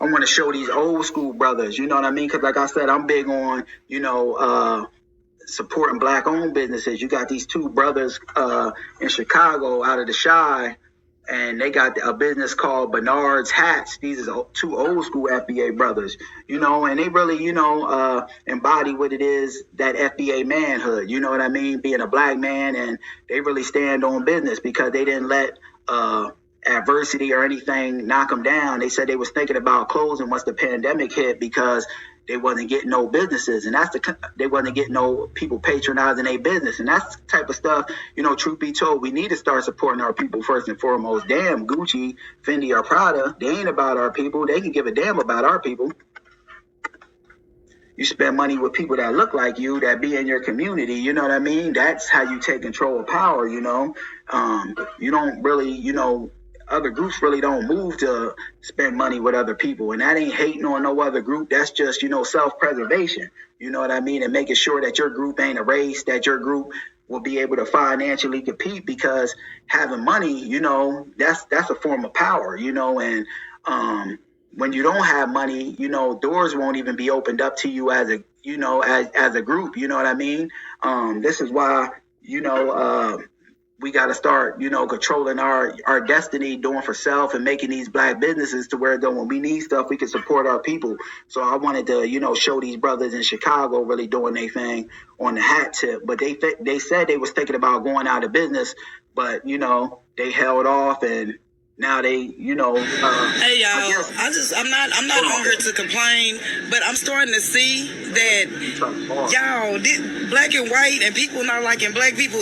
I want to show these old school brothers, you know what I mean? Because like I said, I'm big on, supporting black owned businesses. You got these two brothers in Chicago out of the Chi, and they got a business called Bernard's Hats. These are two old school FBA brothers, and they really, embody what it is, that FBA manhood, you know what I mean? Being a black man, and they really stand on business because they didn't let adversity or anything knock them down. They said they was thinking about closing once the pandemic hit because they wasn't getting no businesses, and they wasn't getting no people patronizing their business, and that's the type of stuff, truth be told, we need to start supporting our people first and foremost. Damn, Gucci, Fendi, or Prada, they ain't about our people. They can give a damn about our people. You spend money with people that look like you, that be in your community, you know what I mean? That's how you take control of power, You don't really, other groups really don't move to spend money with other people. And that ain't hating on no other group. That's just, self-preservation. You know what I mean? And making sure that your group ain't erased, that your group will be able to financially compete, because having money, that's a form of power, and when you don't have money, doors won't even be opened up to you as a, as a group, you know what I mean? This is why, we got to start, controlling our destiny, doing for self, and making these black businesses to where when we need stuff, we can support our people. So I wanted to, show these brothers in Chicago really doing their thing on the hat tip. But they said they was thinking about going out of business, but, they held off, and now they, hey y'all, I'm not on here to complain, but I'm starting to see that y'all, black and white, and people not liking black people.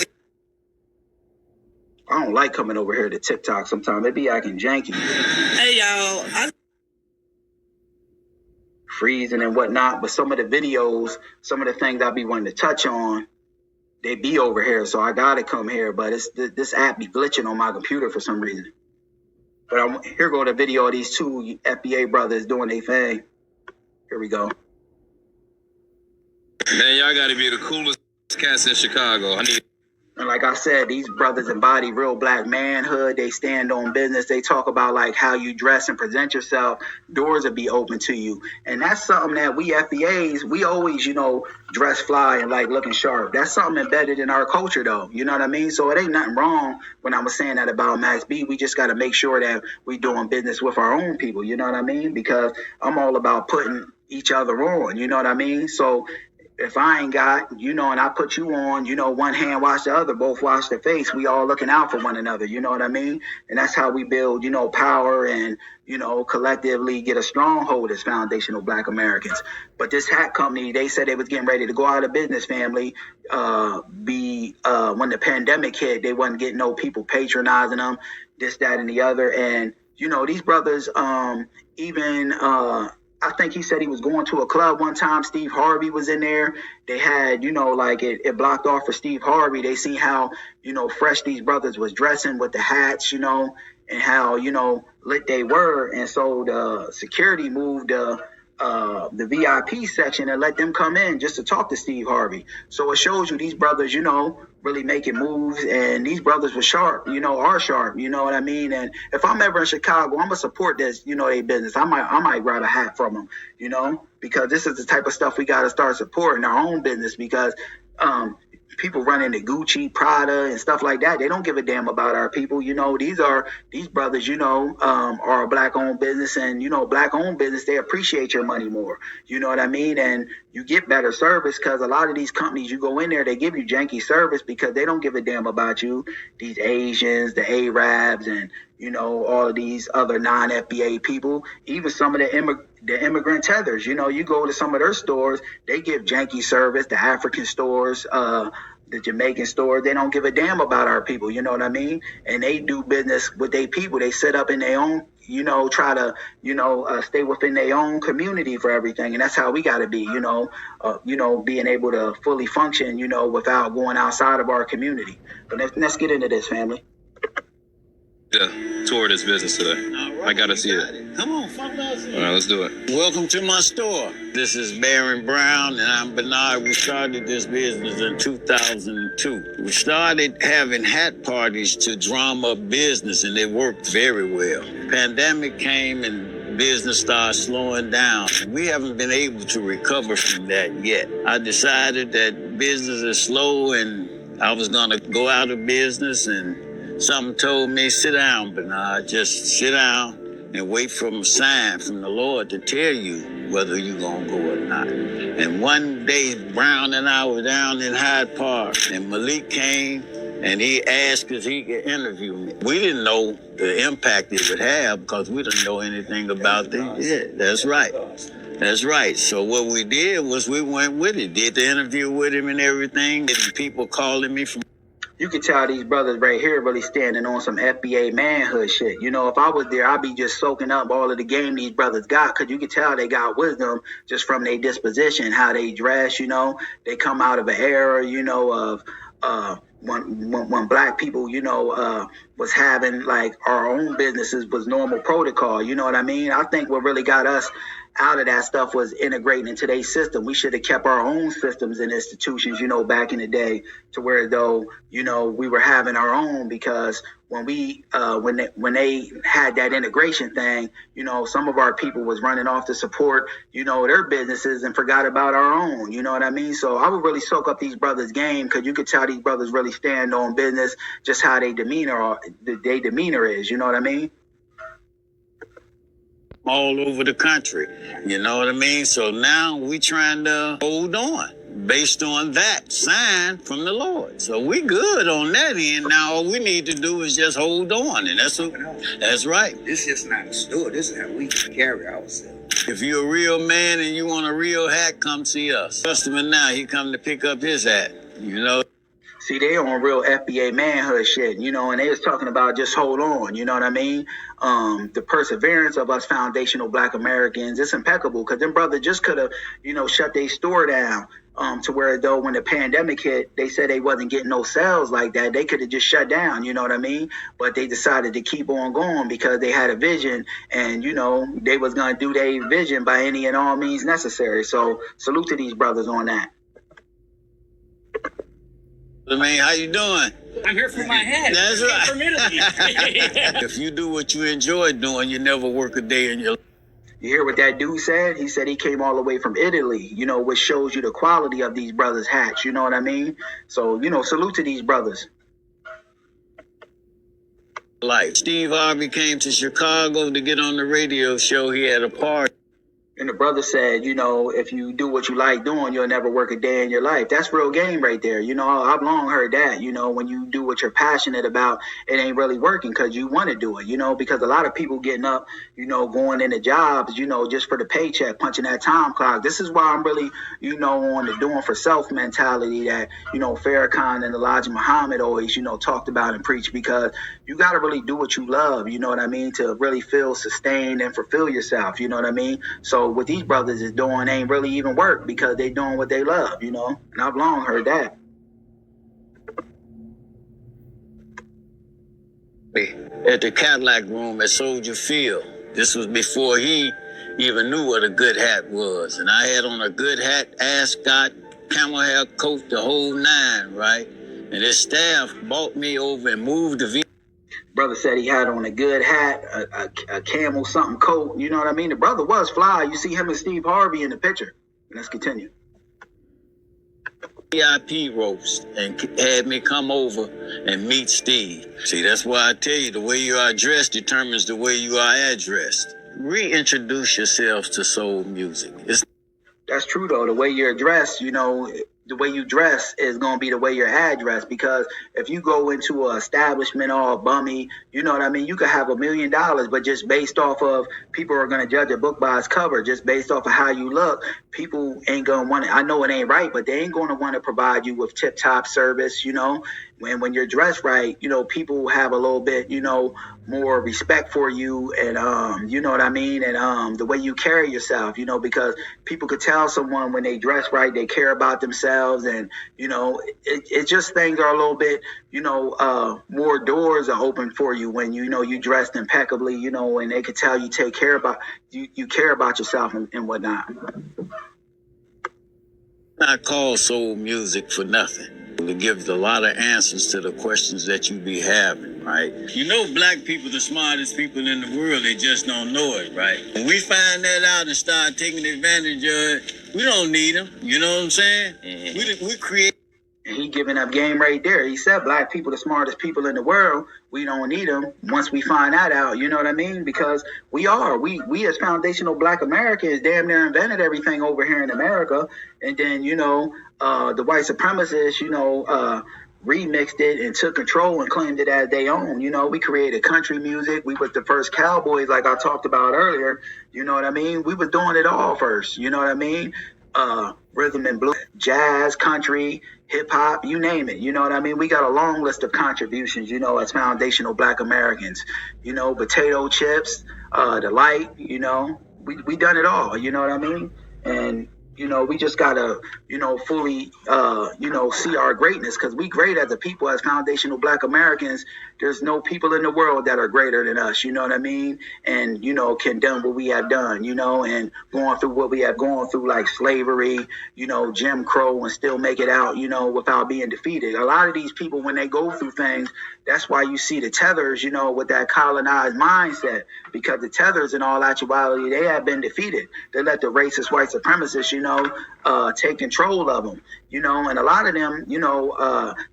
I don't like coming over here to TikTok sometimes. They be acting janky. Hey, y'all. Freezing and whatnot. But some of the videos, some of the things I be wanting to touch on, they be over here. So I got to come here. But this app be glitching on my computer for some reason. But here go the video of these two FBA brothers doing their thing. Here we go. Man, y'all got to be the coolest cats in Chicago. And like I said, these brothers embody real black manhood. They stand on business. They talk about like how you dress and present yourself. Doors will be open to you. And that's something that we FBAs, we always, dress fly and like looking sharp. That's something embedded in our culture though. You know what I mean? So it ain't nothing wrong when I was saying that about Max B. We just got to make sure that we doing business with our own people. You know what I mean? Because I'm all about putting each other on. You know what I mean? So if I ain't got, and I put you on, one hand wash the other, both wash their face. We all looking out for one another. You know what I mean? And that's how we build, power and, collectively get a stronghold as foundational black Americans. But this hat company, they said they was getting ready to go out of business, family. When the pandemic hit, they wasn't getting no people patronizing them, this, that, and the other. And, these brothers, I think he said he was going to a club one time. Steve Harvey was in there. They had, it blocked off for Steve Harvey. They see how, fresh these brothers was dressing with the hats, and how, lit they were. And so the security moved the VIP section and let them come in just to talk to Steve Harvey. So it shows you these brothers, really making moves, and these brothers were sharp, are sharp, you know what I mean? And if I'm ever in Chicago, I'm gonna support this, their business. I might grab a hat from them, because this is the type of stuff we gotta start supporting our own business, because people run into Gucci, Prada, and stuff like that. They don't give a damn about our people. These brothers, are a black-owned business, and, black-owned business, they appreciate your money more. You know what I mean? And you get better service, because a lot of these companies, you go in there, they give you janky service because they don't give a damn about you. These Asians, the Arabs, and, all of these other non-FBA people, even some of the immigrant tethers, you go to some of their stores, they give janky service, the African stores, the Jamaican stores, they don't give a damn about our people, you know what I mean? And they do business with their people. They set up in their own, try to, stay within their own community for everything. And that's how we got to be, being able to fully function, without going outside of our community. But let's get into this, family. Yeah, tour this business today. Right, I gotta see it. Come on, follow us. All right, let's do it. Welcome to my store. This is Baron Brown, and I'm Bernard. We started this business in 2002. We started having hat parties to drum up business, and it worked very well. Pandemic came and business started slowing down. We haven't been able to recover from that yet. I decided that business is slow and I was going to go out of business, and something told me, sit down, Bernard, just sit down and wait for a sign from the Lord to tell you whether you're going to go or not. And one day, Brown and I were down in Hyde Park, and Malik came, and he asked if he could interview me. We didn't know the impact it would have because we didn't know anything about it. Yeah, that's right. That's right. So what we did was we went with it, did the interview with him and everything, and people calling me from... You can tell these brothers right here really standing on some FBA manhood shit. You know, if I was there, I'd be just soaking up all of the game these brothers got, because you can tell they got wisdom just from their disposition, how they dress, you know. They come out of an era, you know, of when black people, you know, was having like our own businesses was normal protocol. You know what I mean? I think what really got us out of that stuff was integrating into their system. We should have kept our own systems and institutions, you know, back in the day, to where though, you know, we were having our own, because when we when they had that integration thing, you know, some of our people was running off to support, you know, their businesses and forgot about our own. You know what I mean? So I would really soak up these brothers' game, because you could tell these brothers really stand on business, just how they demeanor is. You know what I mean? All over the country, you know what I mean? So now we trying to hold on based on that sign from the Lord. So we good on that end. Now all we need to do is just hold on, and that's right. This is just not a store. This is how we carry ourselves. If you're a real man and you want a real hat, come see us. Customer now, he come to pick up his hat, you know. See, they on real FBA manhood shit, you know, and they was talking about just hold on, you know what I mean? The perseverance of us foundational Black Americans, it's impeccable, because them brothers just could have, you know, shut their store down, to where though when the pandemic hit, they said they wasn't getting no sales like that. They could have just shut down, you know what I mean? But they decided to keep on going because they had a vision, and, you know, they was going to do their vision by any and all means necessary. So salute to these brothers on that. I mean, how you doing? I'm here for my hat. That's right. If you do what you enjoy doing, you never work a day in your life. You hear what that dude said? He said he came all the way from Italy, you know, which shows you the quality of these brothers' hats, you know what I mean? So, you know, salute to these brothers. Like Steve Harvey came to Chicago to get on the radio show. He had a party. And the brother said, you know, if you do what you like doing, you'll never work a day in your life. That's real game right there. You know, I've long heard that, you know, when you do what you're passionate about, it ain't really working because you want to do it, you know, because a lot of people getting up, you know, going into jobs, you know, just for the paycheck, punching that time clock. This is why I'm really, you know, on the doing for self mentality that, you know, Farrakhan and Elijah Muhammad always, you know, talked about and preached, because you got to really do what you love, you know what I mean, to really feel sustained and fulfill yourself, you know what I mean? So what these brothers is doing ain't really even work, because they doing what they love, you know, and I've long heard that. At the Cadillac room at Soldier Field. This was before he even knew what a good hat was. And I had on a good hat, ascot, camel hair coat, the whole nine, right? And his staff bought me over and moved the vehicle. Brother said he had on a good hat, a camel something coat. You know what I mean? The brother was fly. You see him and Steve Harvey in the picture. Let's continue. VIP roast and had me come over and meet Steve. See, that's why I tell you, the way you are dressed determines the way you are addressed. Reintroduce yourselves to soul music. That's true, though. The way you're dressed, you know, the way you dress is going to be the way you're addressed, because if you go into an establishment all bummy, you know what I mean, you could have $1 million, but just based off of, people are going to judge a book by its cover, just based off of how you look. People ain't going to want to, I know it ain't right, but they ain't going to want to provide you with tip-top service, you know. When you're dressed right, you know, people have a little bit, you know, more respect for you, and you know what I mean, and the way you carry yourself, you know, because people could tell someone when they dress right, they care about themselves, and you know, it just, things are a little bit, you know, more doors are open for you when you know you dressed impeccably, you know, and they could tell you take care about you care about yourself and whatnot. Not called soul music for nothing. to give a lot of answers to the questions that you be having, right? You know, black people the smartest people in the world, they just don't know it, right? When we find that out and start taking advantage of it, we don't need them. You know what I'm saying? We create. And he giving up game right there. He said black people the smartest people in the world. We don't need them once we find that out. You know what I mean? Because we as foundational black Americans damn near invented everything over here in America. And then, the white supremacists, remixed it and took control and claimed it as their own. We created country music. We was the first cowboys, like I talked about earlier. You know what I mean? We was doing it all first. You know what I mean? Rhythm and blues, jazz, country, hip hop, you name it. You know what I mean? We got a long list of contributions, as foundational black Americans. Potato chips, the light, we done it all. You know what I mean? And we just gotta, fully, see our greatness, because we great as a people, as foundational black Americans. There's no people in the world that are greater than us, you know what I mean? And, can done what we have done, and going through what we have gone through, like slavery, Jim Crow, and still make it out, without being defeated. A lot of these people, when they go through things, that's why you see the tethers, with that colonized mindset, because the tethers, in all actuality, they have been defeated. They let the racist white supremacists, take control of them, and a lot of them,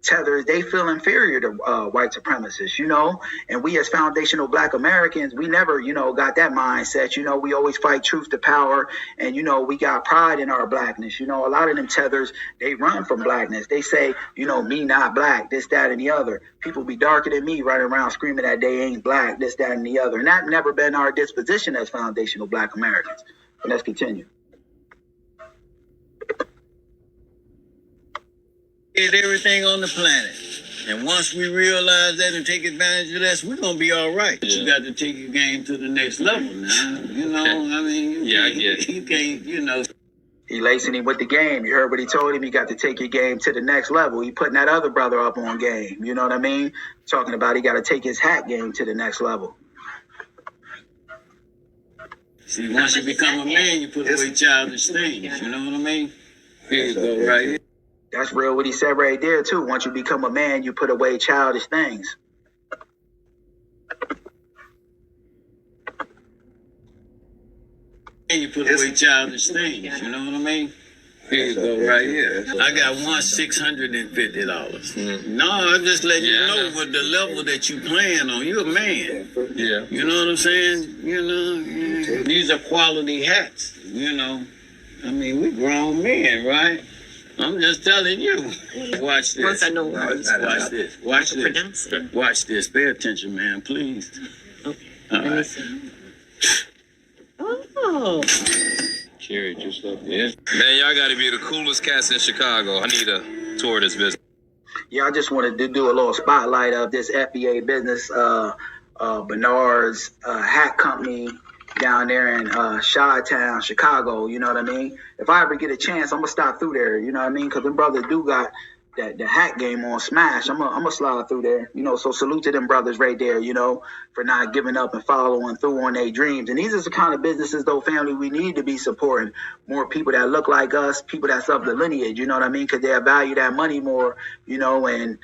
tethers, they feel inferior to white supremacists, and we as foundational black Americans, we never, got that mindset. We always fight truth to power, and, we got pride in our blackness. A lot of them tethers, they run from blackness. They say, me not black, this, that, and the other. People be darker than me running around screaming that they ain't black, this, that, and the other. And that never been our disposition as foundational black Americans. But let's continue. Everything on the planet. And once we realize that and take advantage of that, we're going to be all right. Yeah. You got to take your game to the next level now. I get it. You can't. He lacing him with the game. You heard what he told him. You got to take your game to the next level. He putting that other brother up on game. You know what I mean? Talking about he got to take his hat game to the next level. See, once you become a man, you put away childish things. You know what I mean? Here you go, right here. That's real what he said right there, too. Once you become a man, you put away childish things. And you put away childish things, you know what I mean? Here you go, right here. I got $650. Mm-hmm. No, I'm just letting you know what the level that you playing on. You're a man. Yeah. You know what I'm saying? These are quality hats, I mean, we grown men, right? I'm just telling you. Watch this. Once I know Watch this. Watch this. Watch this. Pay attention, man, please. Okay. All Let me right. see. Oh. Cherry juice up. Yeah. Man, y'all gotta be the coolest cats in Chicago. I need a tour of this business. Yeah, I just wanted to do a little spotlight of this FBA business, Bernard's hat company down there in Chi-Town, Chicago. You know what I mean? If I ever get a chance, I'm gonna stop through there. You know what I mean? Because them brothers do got the hat game on smash. I'm gonna slide through there. So salute to them brothers right there. For not giving up and following through on their dreams. And these are the kind of businesses, though, family, we need to be supporting. More people that look like us, people that's of the lineage. You know what I mean? Because they value that money more. And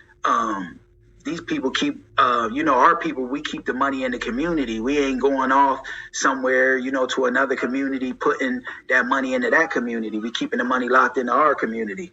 these people keep, our people, we keep the money in the community. We ain't going off somewhere, to another community, putting that money into that community. We keeping the money locked into our community.